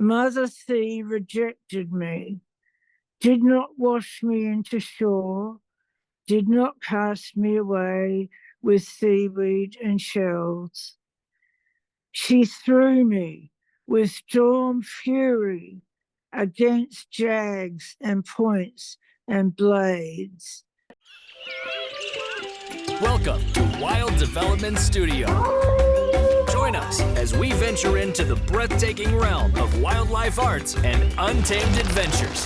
Mother Sea rejected me, did not wash me into shore, did not cast me away with seaweed and shells. She threw me with storm fury against jags and points and blades. Welcome to Wild Development Studio. Join us as we venture into the breathtaking realm of wildlife arts and untamed adventures.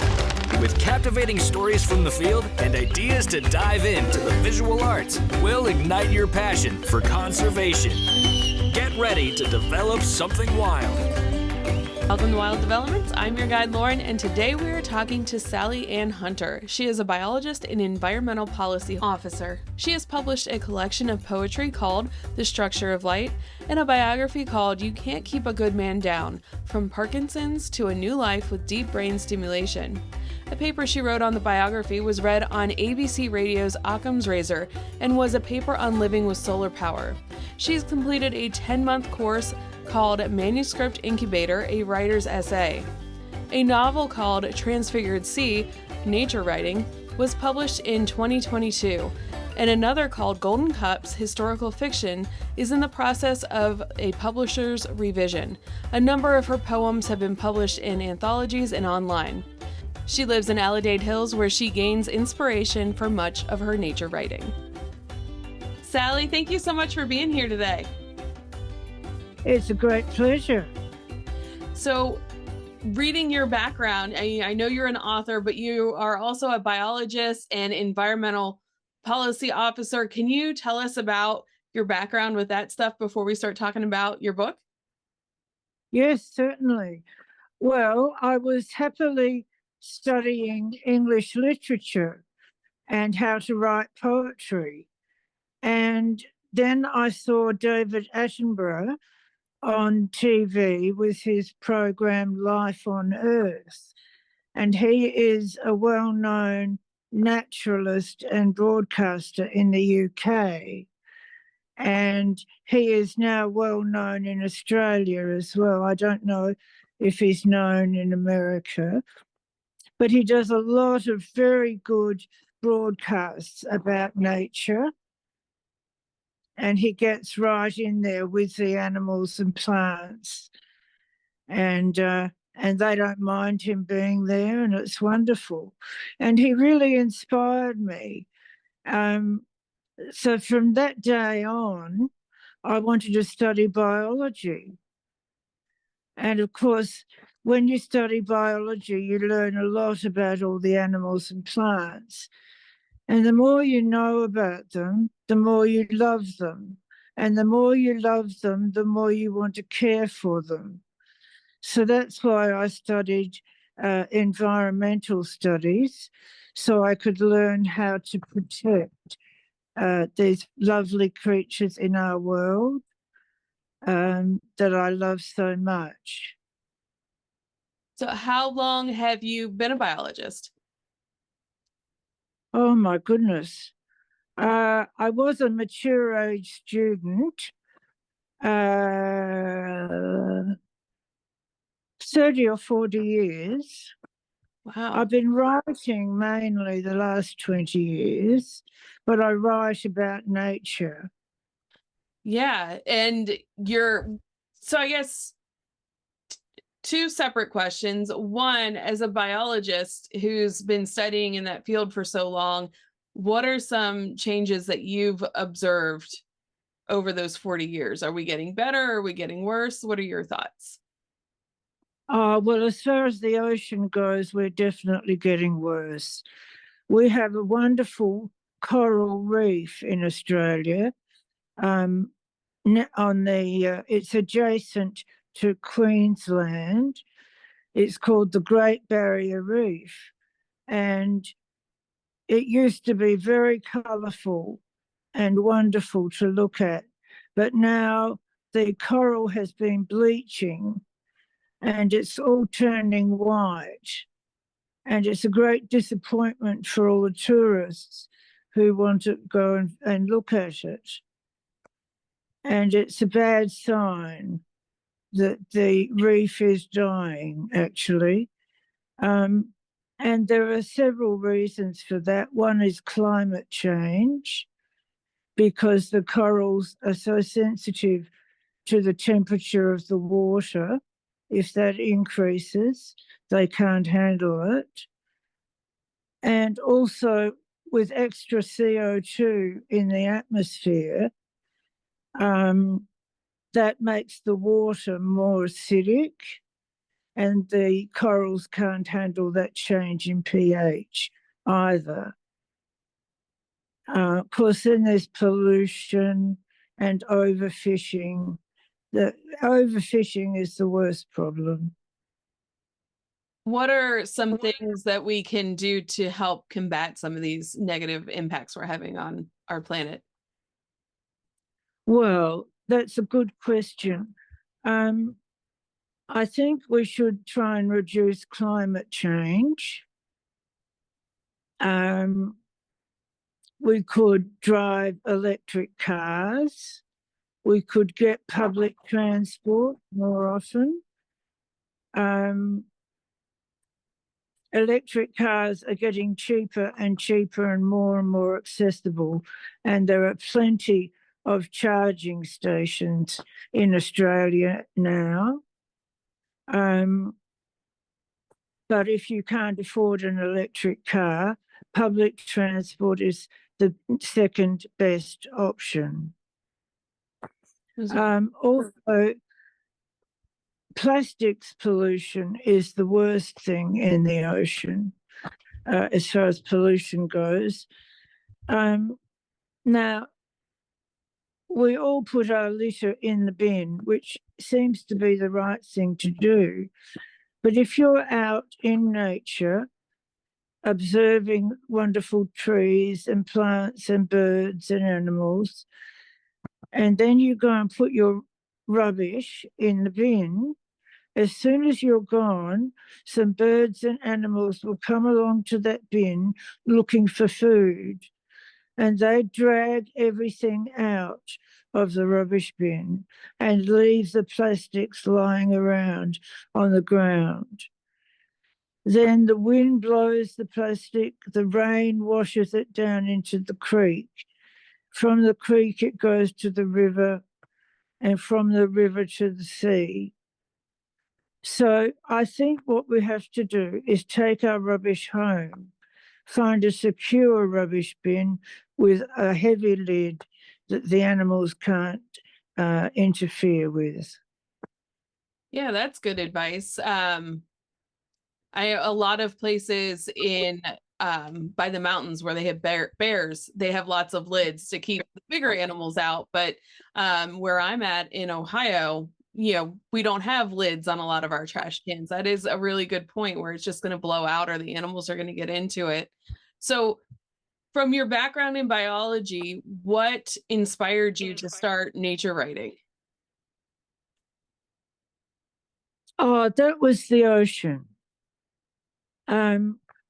With captivating stories from the field and ideas to dive into the visual arts, we'll ignite your passion for conservation. Get ready to develop something wild. Welcome to Wild Developments. I'm your guide, Lauren, and today we are talking to Sally Ann Hunter. She is a biologist and environmental policy officer. She has published a collection of poetry called The Structure of Light and a biography called You Can't Keep a Good Man Down, From Parkinson's to a New Life with Deep Brain Stimulation. A paper she wrote on the biography was read on ABC Radio's Occam's Razor and was a paper on living with solar power. She's completed a 10-month course called Manuscript Incubator, a writer's essay. A novel called Transfigured Sea, Nature Writing, was published in 2022, and another called Golden Cups, Historical Fiction, is in the process of a publisher's revision. A number of her poems have been published in anthologies and online. She lives in Allendale Hills, where she gains inspiration for much of her nature writing. Sally, thank you so much for being here today. It's a great pleasure. So, reading your background, I know you're an author, but you are also a biologist and environmental policy officer. Can you tell us about your background with that stuff before we start talking about your book? Yes, certainly. Well, I was happily studying English literature and how to write poetry. And then I saw David Attenborough on TV with his program Life on Earth. And he is a well-known naturalist and broadcaster in the UK. And he is now well-known in Australia as well. I don't know if he's known in America, but he does a lot of very good broadcasts about nature. And he gets right in there with the animals and plants. And they don't mind him being there, and it's wonderful. And he really inspired me. So from that day on, I wanted to study biology. And of course, when you study biology, you learn a lot about all the animals and plants. And the more you know about them, the more you love them. And the more you love them, the more you want to care for them. So that's why I studied environmental studies, so I could learn how to protect these lovely creatures in our world that I love so much. So how long have you been a biologist? Oh, my goodness. I was a mature age student, 30 or 40 years. Wow. I've been writing mainly the last 20 years, but I write about nature. Yeah, and so I guess two separate questions. One, as a biologist who's been studying in that field for so long, what are some changes that you've observed over those 40 years? Are we getting better? Are we getting worse? What are your thoughts? Well, as far as the ocean goes, we're definitely getting worse. We have a wonderful coral reef in Australia. It's adjacent to Queensland. It's called the Great Barrier Reef, and it used to be very colourful and wonderful to look at, but now the coral has been bleaching and it's all turning white, and it's a great disappointment for all the tourists who want to go and look at it. And it's a bad sign. that the reef is dying, actually. And there are several reasons for that. One is climate change, because the corals are so sensitive to the temperature of the water. If that increases, they can't handle it. And also, with extra CO2 in the atmosphere, that makes the water more acidic, and the corals can't handle that change in pH either. Of course, then there's pollution and overfishing. The overfishing is the worst problem. What are some things that we can do to help combat some of these negative impacts we're having on our planet? Well, that's a good question. I think we should try and reduce climate change. We could drive electric cars. We could get public transport more often. Electric cars are getting cheaper and cheaper and more accessible, and there are plenty of charging stations in Australia now. But if you can't afford an electric car, public transport is the second best option. Also, plastics pollution is the worst thing in the ocean, as far as pollution goes. Now, we all put our litter in the bin, which seems to be the right thing to do. But if you're out in nature, observing wonderful trees and plants and birds and animals, and then you go and put your rubbish in the bin, as soon as you're gone, some birds and animals will come along to that bin looking for food, and they drag everything out of the rubbish bin and leave the plastics lying around on the ground. Then the wind blows the plastic, the rain washes it down into the creek. From the creek, it goes to the river, and from the river to the sea. So I think what we have to do is take our rubbish home, find a secure rubbish bin with a heavy lid that the animals can't interfere with. Yeah, that's good advice. A lot of places in by the mountains where they have bears, they have lots of lids to keep the bigger animals out. But where I'm at in Ohio, we don't have lids on a lot of our trash cans. That is a really good point, where it's just going to blow out or the animals are going to get into it. So from your background in biology, what inspired you to start nature writing? Oh, that was the ocean.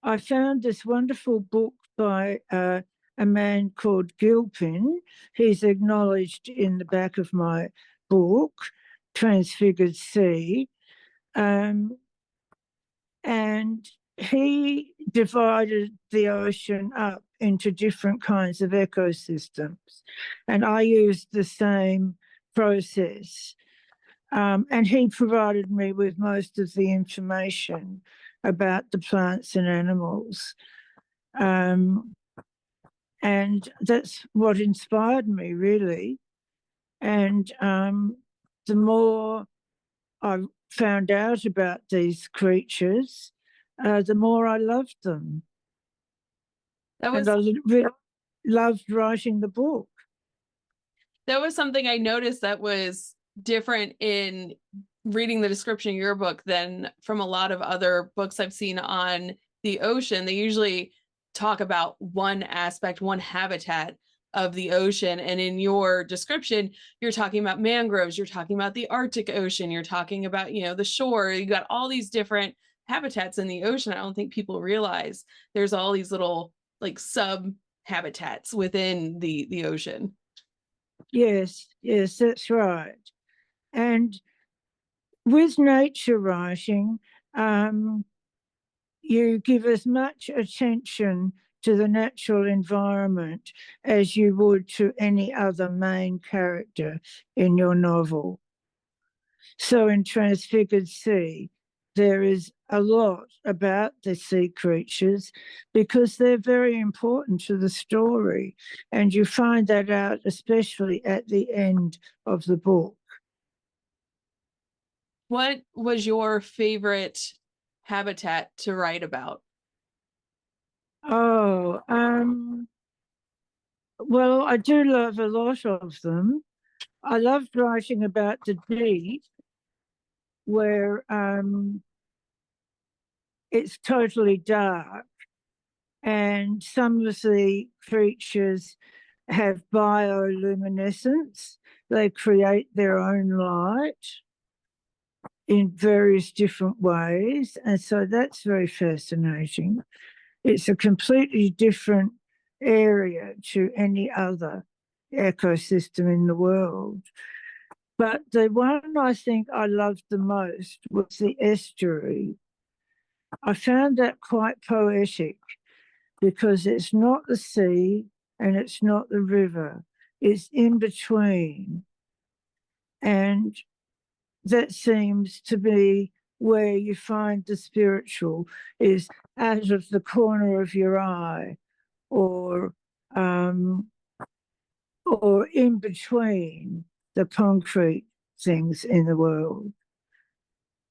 I found this wonderful book by a man called Gilpin. He's acknowledged in the back of my book, Transfigured Sea. And he divided the ocean up into different kinds of ecosystems. And I used the same process. And he provided me with most of the information about the plants and animals. And that's what inspired me, really. And the more I found out about these creatures, the more I loved them. And I really loved writing the book. That was something I noticed that was different in reading the description of your book than from a lot of other books I've seen on the ocean. They usually talk about one aspect, one habitat of the ocean. And in your description, you're talking about mangroves, you're talking about the Arctic Ocean, you're talking about, the shore. You got all these different habitats in the ocean. I don't think people realize there's all these little like sub habitats within the ocean. Yes, that's right. And with nature writing, you give as much attention to the natural environment as you would to any other main character in your novel. So in Transfigured Sea, there is a lot about the sea creatures because they're very important to the story. And you find that out especially at the end of the book. What was your favorite habitat to write about? Oh, well, I do love a lot of them. I loved writing about the deep, where it's totally dark, and some of the creatures have bioluminescence. They create their own light in various different ways, and so that's very fascinating. It's a completely different area to any other ecosystem in the world. But the one I think I loved the most was the estuary. I found that quite poetic because it's not the sea and it's not the river, it's in between. And that seems to be where you find the spiritual, is out of the corner of your eye, or in between the concrete things in the world.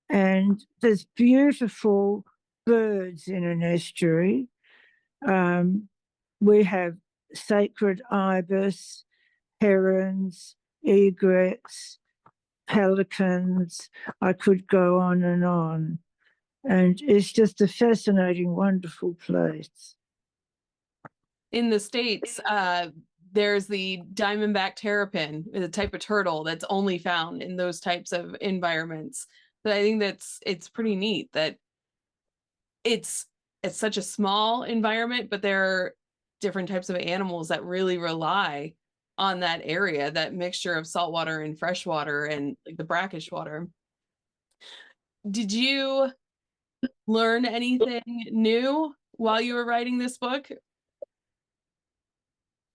And there's beautiful birds in an estuary. We have sacred ibis, herons, egrets, pelicans. I could go on. And it's just a fascinating, wonderful place. In the States, there's the diamondback terrapin, a type of turtle that's only found in those types of environments. But I think it's pretty neat that it's such a small environment, but there are different types of animals that really rely on that area, that mixture of saltwater and freshwater and like the brackish water. Did you learn anything new while you were writing this book?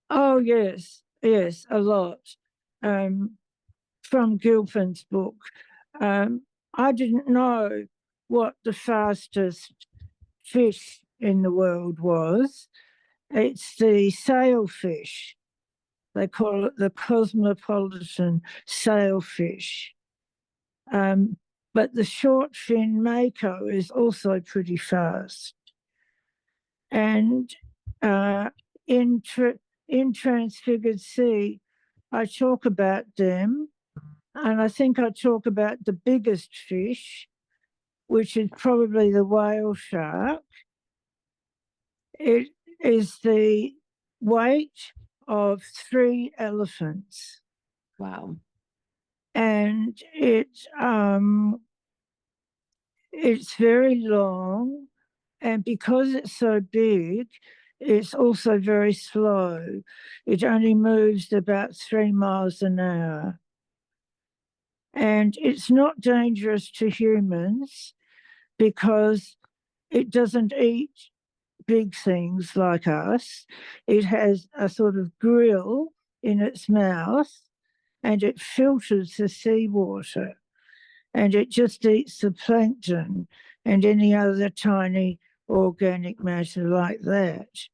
Oh, yes, a lot. From Gilpin's book. I didn't know what the fastest fish in the world was. It's the sailfish. They call it the cosmopolitan sailfish. But the short fin mako is also pretty fast. And in Transfigured Sea, I talk about them, and I think I talk about the biggest fish, which is probably the whale shark. It is the weight of 3 elephants. Wow. And it's very long, and because it's so big, it's also very slow. It only moves about 3 miles an hour. And it's not dangerous to humans because it doesn't eat big things like us. It has a sort of grill in its mouth, and it filters the seawater, and it just eats the plankton and any other tiny organic matter like that.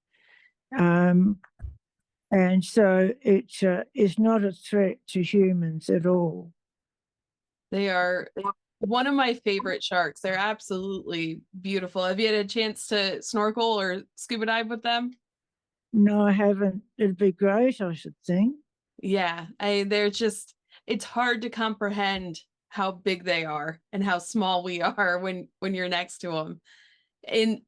And so it is not a threat to humans at all. They are one of my favorite sharks. They're absolutely beautiful. Have you had a chance to snorkel or scuba dive with them? No, I haven't. It'd be great, I should think. Yeah, they're just, it's hard to comprehend how big they are and how small we are when you're next to them. In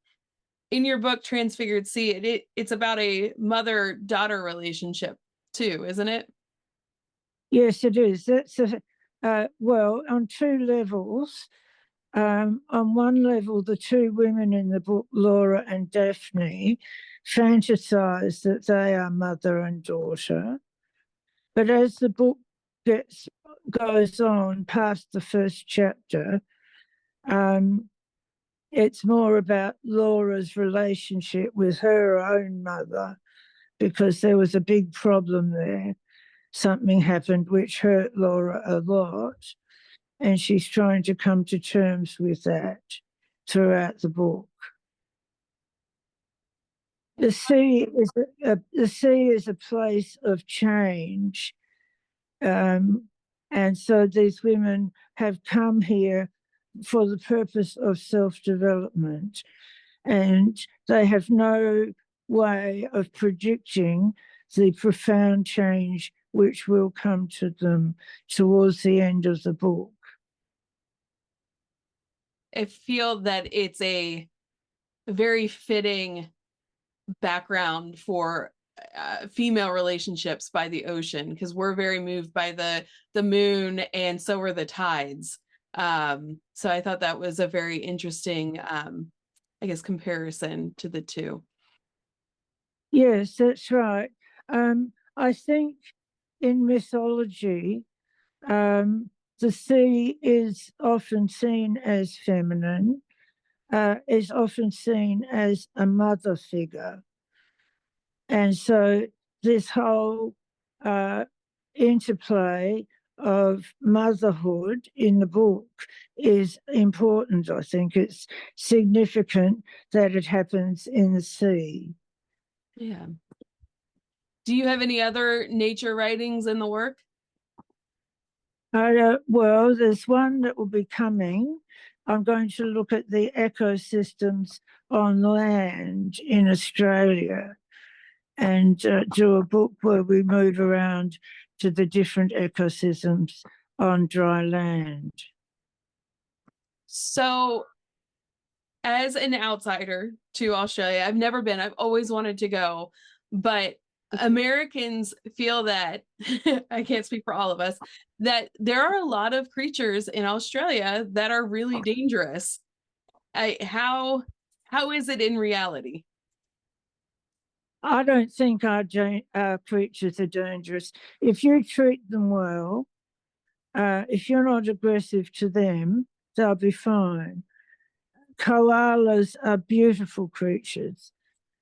your book Transfigured Sea, it's about a mother-daughter relationship too, isn't it? Yes, it is. That's well, on 2 levels. On one level, the 2 women in the book, Laura and Daphne, fantasize that they are mother and daughter. But as the book gets goes on past the first chapter, it's more about Laura's relationship with her own mother, because there was a big problem there. Something happened which hurt Laura a lot, and she's trying to come to terms with that throughout the book. The sea is a place of change, and so these women have come here for the purpose of self-development, and they have no way of predicting the profound change which will come to them towards the end of the book. I feel that it's a very fitting background for female relationships by the ocean, because we're very moved by the moon, and so are the tides. So I thought that was a very interesting, I guess, comparison to the two. Yes, that's right. I think in mythology, the sea is often seen as feminine, is often seen as a mother figure. And so this whole interplay of motherhood in the book is important. I think it's significant that it happens in the sea. Yeah. Do you have any other nature writings in the work? Well, there's one that will be coming. I'm going to look at the ecosystems on land in Australia, and do a book where we move around to the different ecosystems on dry land. So, as an outsider to Australia, I've never been, I've always wanted to go, but Americans feel that, I can't speak for all of us, that there are a lot of creatures in Australia that are really dangerous. How is it in reality? I don't think our creatures are dangerous. If you treat them well, if you're not aggressive to them, they'll be fine. Koalas are beautiful creatures,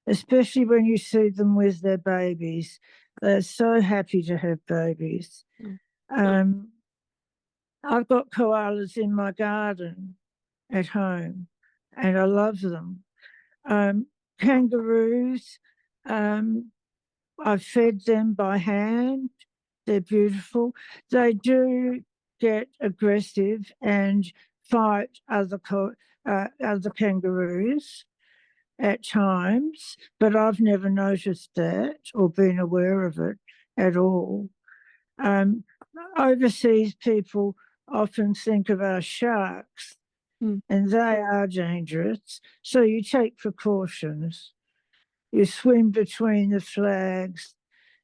especially when you see them with their babies. They're so happy to have babies. I've got koalas in my garden at home, and I love them. Kangaroos, I fed them by hand. They're beautiful. They do get aggressive and fight other kangaroos at times, but I've never noticed that or been aware of it at all. Overseas people often think of our sharks, and they are dangerous, so you take precautions. You swim between the flags,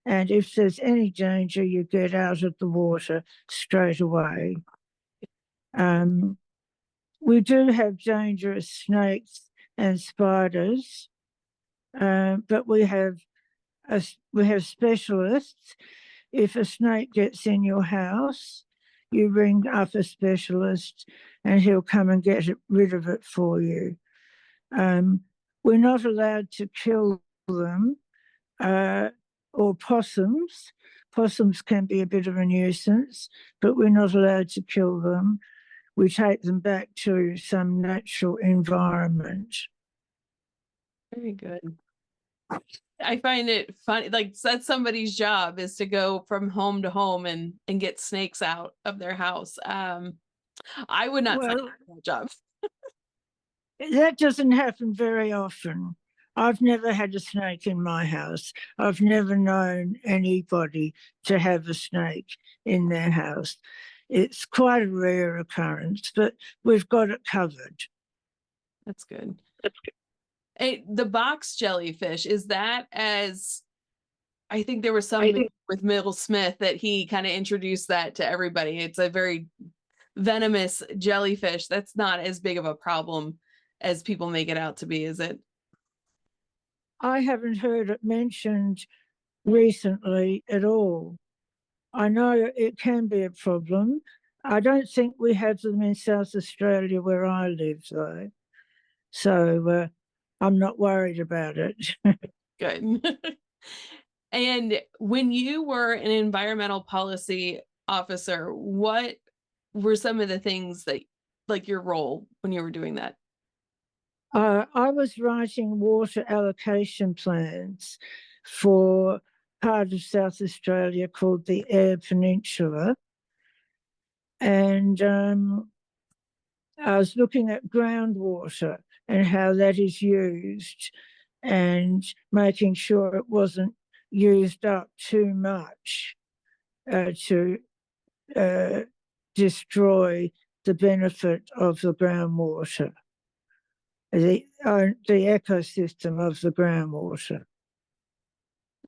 and if there's any danger, you get out of the water straight away. We do have dangerous snakes and spiders, but we have specialists. If a snake gets in your house, you ring up a specialist and he'll come and get rid of it for you. We're not allowed to kill them, or possums. Possums can be a bit of a nuisance, but we're not allowed to kill them. We take them back to some natural environment. Very good. I find it funny, like that's somebody's job, is to go from home to home and get snakes out of their house. I would not sign up for that job. That doesn't happen very often. I've never had a snake in my house. I've never known anybody to have a snake in their house. It's quite a rare occurrence, but we've got it covered. That's good. The box jellyfish, is that, as I think there was something with Mill Smith that he kind of introduced that to everybody. It's a very venomous jellyfish. That's not as big of a problem as people make it out to be, is it? I haven't heard it mentioned recently at all. I know it can be a problem. I don't think we have them in South Australia where I live, though. So I'm not worried about it. Good. And when you were an environmental policy officer, what were some of the things that, like your role when you were doing that? I was writing water allocation plans for part of South Australia called the Eyre Peninsula. And I was looking at groundwater and how that is used and making sure it wasn't used up too much to destroy the benefit of the groundwater, the ecosystem of the groundwater.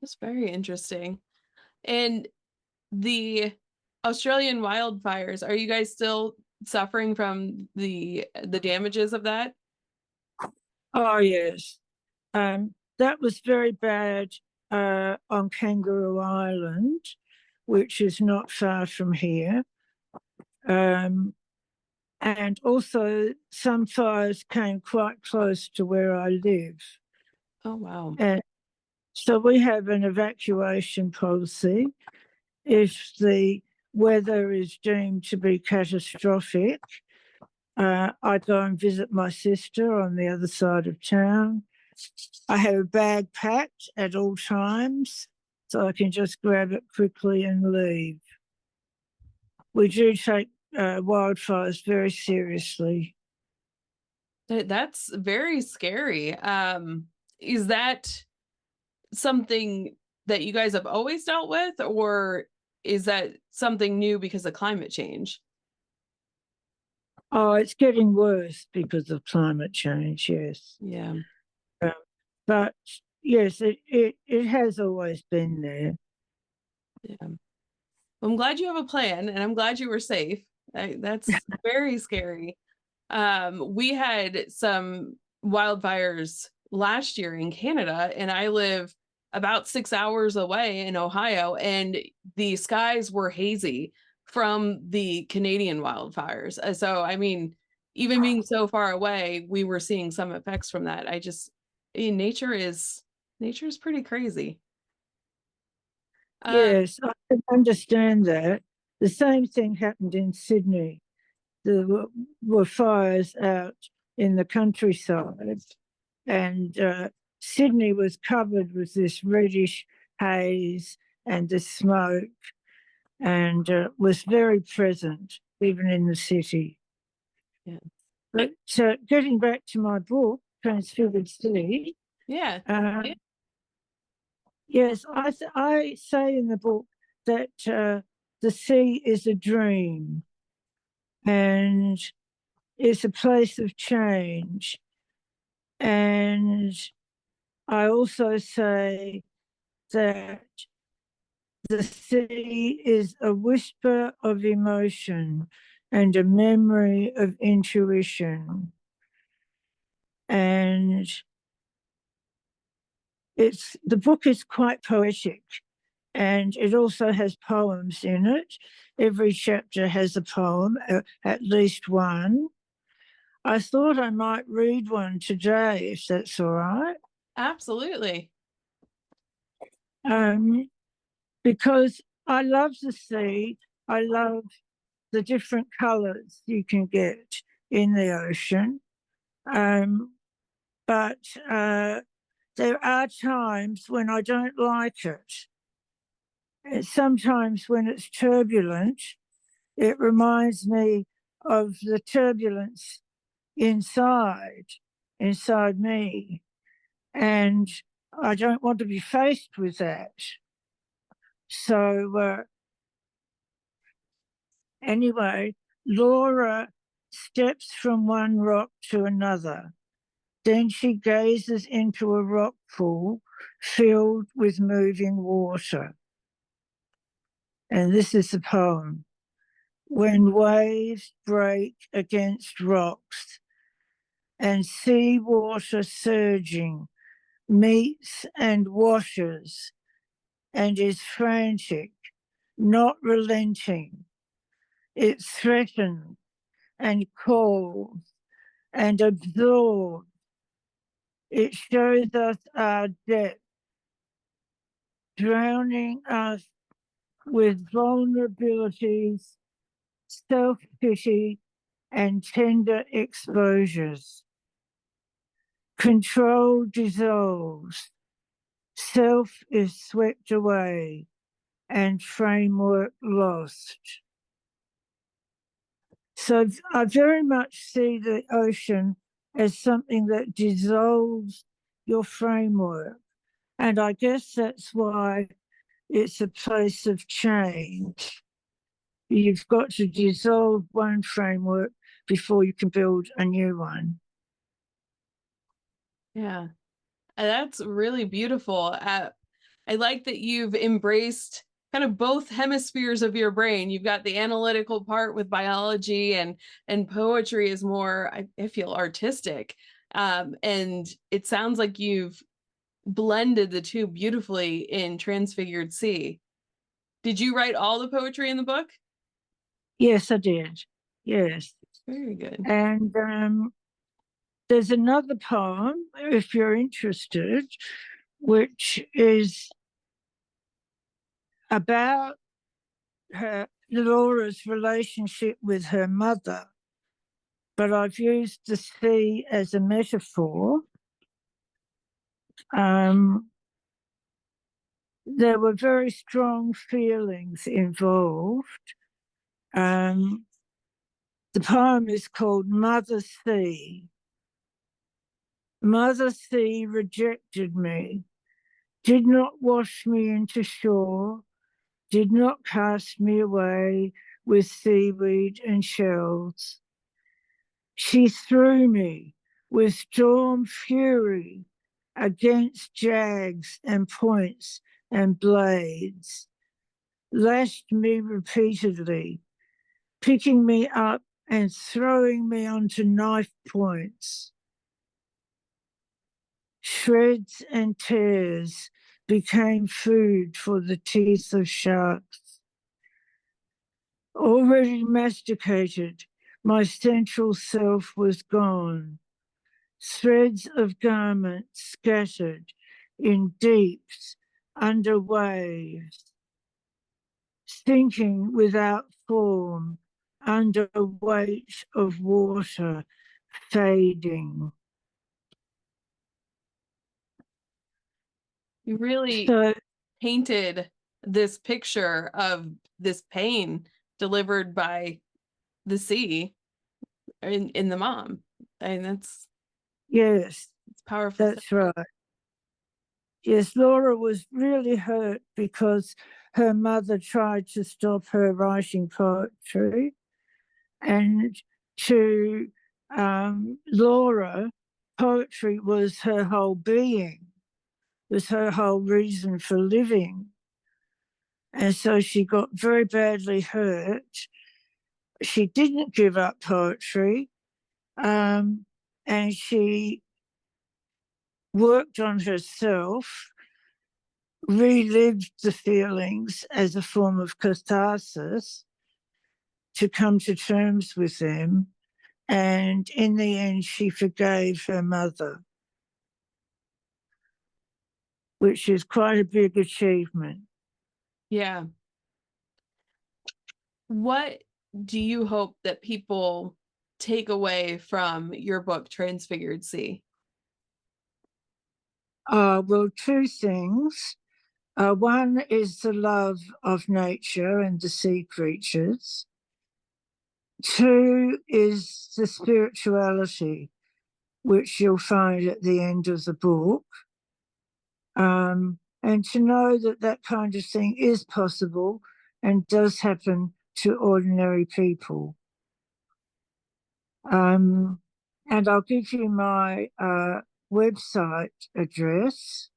That's very interesting. And the Australian wildfires, are you guys still suffering from the damages of that? Oh, yes. That was very bad on Kangaroo Island, which is not far from here. And also some fires came quite close to where I live. Oh, wow. And so we have an evacuation policy. If the weather is deemed to be catastrophic, I go and visit my sister on the other side of town. I have a bag packed at all times, so I can just grab it quickly and leave. We do take wildfires very seriously. That's very scary. Is that something that you guys have always dealt with, or is that something new because of climate change? Oh, it's getting worse because of climate change, yes. Yeah. But yes, it has always been there. Yeah. Well, I'm glad you have a plan, and I'm glad you were safe. That's very scary. We had some wildfires last year in Canada, and I live about 6 hours away in Ohio, and the skies were hazy from the Canadian wildfires. So, I mean, even being so far away, we were seeing some effects from that. Nature is pretty crazy. Yes, I can understand that. The same thing happened in Sydney. There were fires out in the countryside, and Sydney was covered with this reddish haze and the smoke, and was very present even in the city. Yeah. But getting back to my book, Transfigured Sea. Yeah. Yes, I say in the book that the sea is a dream and it's a place of change. And I also say that the sea is a whisper of emotion and a memory of intuition. And the book is quite poetic, and it also has poems in it. Every chapter has a poem, at least one. I thought I might read one today, if that's all right. Absolutely. Because I love the sea. I love the different colours you can get in the ocean. But there are times when I don't like it. Sometimes when it's turbulent, it reminds me of the turbulence inside me. And I don't want to be faced with that. So anyway, Laura steps from one rock to another. Then she gazes into a rock pool filled with moving water. And this is the poem. When waves break against rocks and sea water surging meets and washes and is frantic, not relenting. It threatens and calls and absorbs. It shows us our depth, drowning us with vulnerabilities, self-pity, and tender exposures. Control dissolves, self is swept away, and framework lost. So I very much see the ocean as something that dissolves your framework. And I guess that's why it's a place of change. You've got to dissolve one framework before you can build a new one. Yeah, that's really beautiful. I like that you've embraced kind of both hemispheres of your brain. You've got the analytical part with biology, and poetry is more, I feel, artistic. And it sounds like you've blended the two beautifully in Transfigured Sea. Did you write all the poetry in the book? Yes, I did. Yes. Very good. And there's another poem, if you're interested, which is about Laura's relationship with her mother. But I've used the sea as a metaphor. There were very strong feelings involved. The poem is called Mother Sea. Mother Sea rejected me, did not wash me into shore, did not cast me away with seaweed and shells. She threw me with storm fury against jags and points and blades, lashed me repeatedly, picking me up and throwing me onto knife points. Shreds and tears became food for the teeth of sharks. Already masticated, my central self was gone. Threads of garments scattered in deeps under waves, sinking without form under a weight of water fading. You really painted this picture of this pain delivered by the sea in the mom. I mean, it's powerful. That's right. Yes, Laura was really hurt because her mother tried to stop her writing poetry, and to Laura, poetry was her whole being, was her whole reason for living. And so she got very badly hurt. She didn't give up poetry, and she worked on herself, relived the feelings as a form of catharsis to come to terms with them. And in the end, she forgave her mother, which is quite a big achievement. Yeah. What do you hope that people take away from your book, Transfigured Sea? Well, two things. One is the love of nature and the sea creatures. Two is the spirituality, which you'll find at the end of the book. And to know that that kind of thing is possible and does happen to ordinary people. And I'll give you my website address,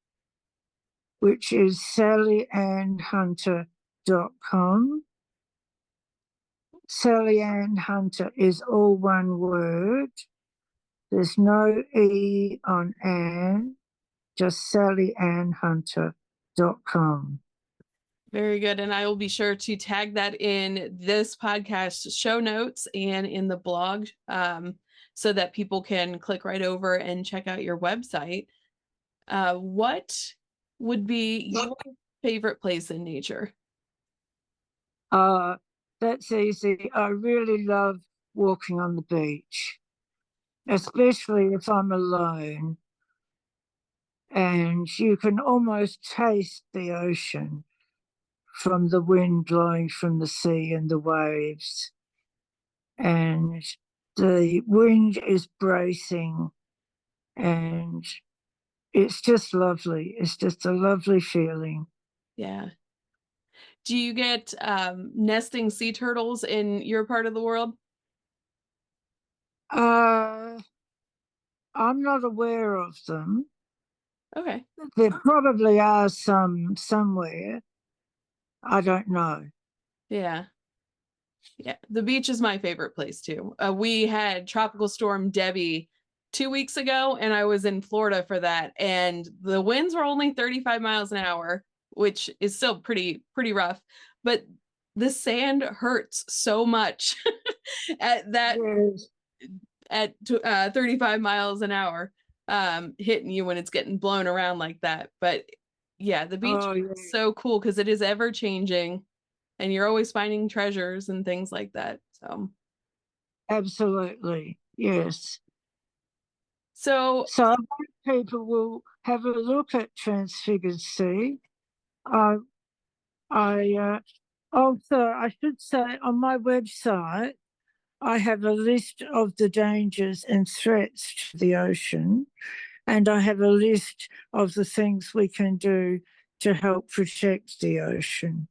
which is sallyannhunter.com. Sally Ann Hunter is all one word. There's no E on Ann, just sallyannhunter.com. Very good. And I will be sure to tag that in this podcast show notes and in the blog, so that people can click right over and check out your website. What would be your favorite place in nature? That's easy. I really love walking on the beach, especially if I'm alone, and you can almost taste the ocean from the wind blowing from the sea and the waves. And the wind is bracing, and it's just lovely. It's just a lovely feeling. Yeah. Do you get nesting sea turtles in your part of the world? I'm not aware of them. Okay. There probably are some somewhere. I don't know. Yeah. Yeah. The beach is my favorite place too. We had Tropical Storm Debbie 2 weeks ago, and I was in Florida for that. And the winds were only 35 miles an hour, which is still pretty rough. But the sand hurts so much at that Yes. at 35 miles an hour, hitting you when it's getting blown around like that. But yeah, the beach is so cool because it is ever changing, and you're always finding treasures and things like that. So Absolutely, yes. So I hope people will have a look at Transfigured Sea. I also, I should say, on my website, I have a list of the dangers and threats to the ocean, and I have a list of the things we can do to help protect the ocean.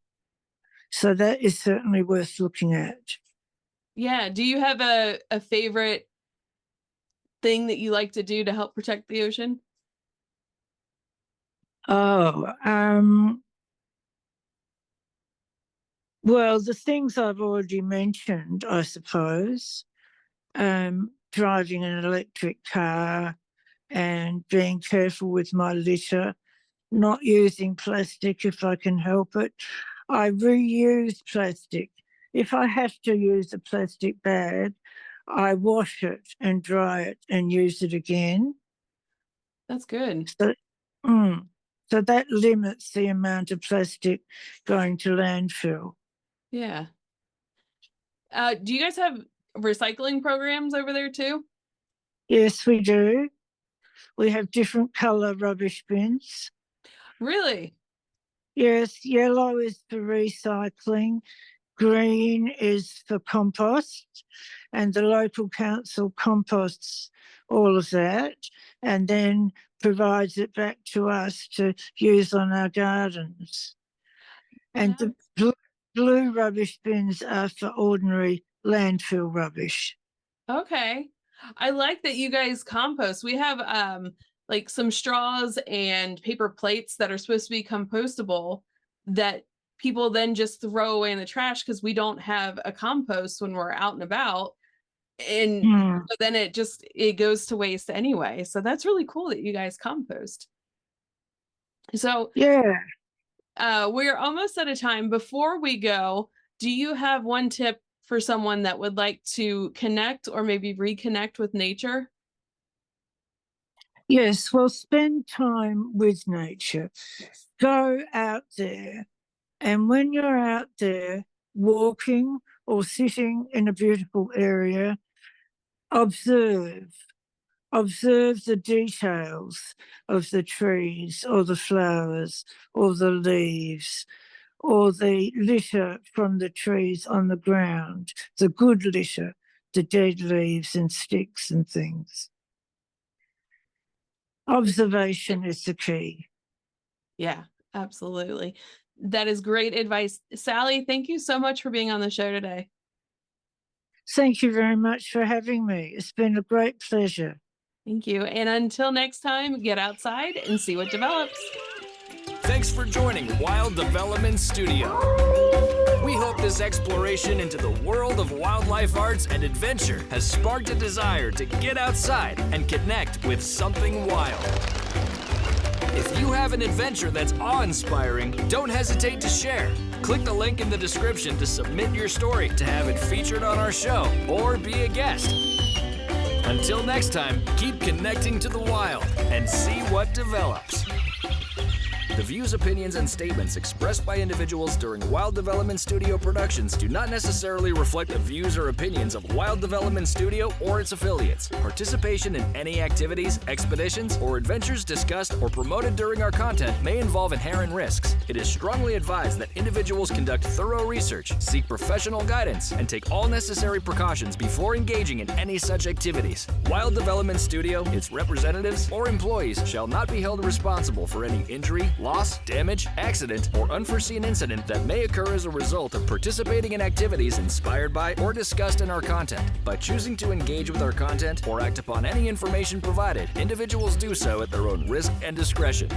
So that is certainly worth looking at. Yeah. Do you have a favorite thing that you like to do to help protect the ocean? Well, the things I've already mentioned, I suppose. Driving an electric car and being careful with my litter, not using plastic if I can help it. I reuse plastic. If I have to use a plastic bag, I wash it and dry it and use it again. That's good. So that limits the amount of plastic going to landfill. Yeah. Do you guys have recycling programs over there too? Yes, we do. We have different colour rubbish bins. Really? Yes, yellow is for recycling, green is for compost, and the local council composts all of that and then provides it back to us to use on our gardens. And the blue rubbish bins are for ordinary landfill rubbish. Okay. I like that you guys compost. We have like some straws and paper plates that are supposed to be compostable that people then just throw away in the trash because we don't have a compost when we're out and about. And so then it goes to waste anyway. So that's really cool that you guys compost. So yeah. We're almost out of time. Before we go, do you have one tip for someone that would like to connect or maybe reconnect with nature? Yes, well, spend time with nature. Go out there. And when you're out there walking or sitting in a beautiful area, observe the details of the trees or the flowers or the leaves or the litter from the trees on the ground, the good litter, the dead leaves and sticks and things. Observation is the key. Yeah, absolutely. That is great advice. Sally, thank you so much for being on the show today. Thank you very much for having me. It's been a great pleasure. Thank you. And until next time, get outside and see what develops. Thanks for joining Wild Development Studio. We hope this exploration into the world of wildlife arts and adventure has sparked a desire to get outside and connect with something wild. If you have an adventure that's awe-inspiring, don't hesitate to share. Click the link in the description to submit your story to have it featured on our show or be a guest. Until next time, keep connecting to the wild and see what develops. The views, opinions, and statements expressed by individuals during Wild Development Studio productions do not necessarily reflect the views or opinions of Wild Development Studio or its affiliates. Participation in any activities, expeditions, or adventures discussed or promoted during our content may involve inherent risks. It is strongly advised that individuals conduct thorough research, seek professional guidance, and take all necessary precautions before engaging in any such activities. Wild Development Studio, its representatives, or employees shall not be held responsible for any injury, loss, damage, accident, or unforeseen incident that may occur as a result of participating in activities inspired by or discussed in our content. By choosing to engage with our content or act upon any information provided, individuals do so at their own risk and discretion.